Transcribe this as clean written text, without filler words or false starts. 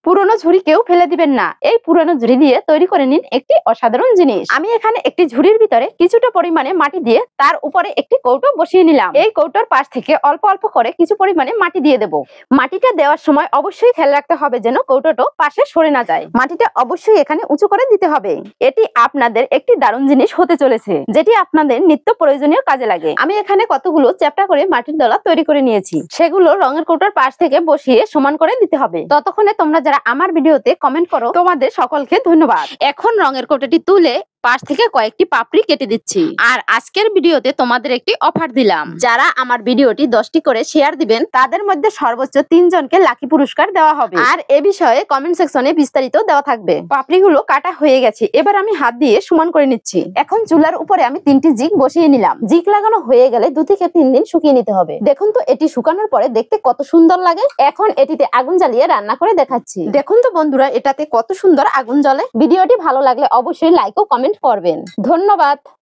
পুরনো ঝুড়ি কেউ ফেলে দিবেন না। এই পুরনো ঝুড়ি দিয়ে তৈরি করে নিন একটি অসাধারণ জিনিস। আমি এখানে একটি ঝুড়ির ভিতরে কিছুটা পরিমাণে মাটি দিয়ে তার উপরে একটি কৌটো বসিয়ে নিলাম। এই কৌটোর পাশ থেকে অল্প অল্প করে কিছু পরিমাণে মাটি দিয়ে দেব। মাটিটা দেওয়ার সময় অবশ্যই খেয়াল রাখতে হবে যেন কৌটোটা পাশে সরে না যায়। মাটিটা অবশ্যই এখানে উঁচু করে দিতে হবে। এটি আপনাদের একটি দারুণ জিনিস হতে চলেছে, যেটি আপনাদের নিত্য প্রয়োজনীয় কাজে লাগে। আমি এখানে কতগুলো চ্যাপ্টা করে মাটির দলা তৈরি করে নিয়েছি। সেগুলো রঙের কৌটোর পাশ থেকে বসিয়ে সমান করে দিতে হবে। ততক্ষণে তোমরা যারা আমার ভিডিওতে কমেন্ট করো তোমাদের সকলকে ধন্যবাদ। এখন রঙের কৌটোটি তুলে পাশ থেকে কয়েকটি পাপড়ি কেটে দিচ্ছি। আর আজকের ভিডিওতে তোমাদের একটি অফার দিলাম, যারা আমার ভিডিওটি 10টি করে শেয়ার দিবেন তাদের মধ্যে সর্বোচ্চ 3 জনকে লাকি পুরস্কার দেওয়া হবে। আর এ বিষয়ে কমেন্ট সেকশনে বিস্তারিত দেওয়া থাকবে। পাপড়িগুলো কাটা হয়ে গেছে, এবার আমি হাত দিয়ে সমান করে নিচ্ছি। এখন চুলার উপরে আমি 3টি জিগ বসিয়ে নিলাম। জিগ লাগানো হয়ে গেলে 2 থেকে 3 দিন শুকিয়ে নিতে হবে। দেখুন তো এটি শুকানোর পরে দেখতে কত সুন্দর লাগে। এখন এটিতে আগুন জ্বালিয়ে রান্না করে দেখাচ্ছি। দেখুন তো বন্ধুরা এটাতে কত সুন্দর আগুন জ্বলে। ভিডিওটি ভালো লাগলে অবশ্যই লাইক ও কমেন্ট করবেন। ধন্যবাদ।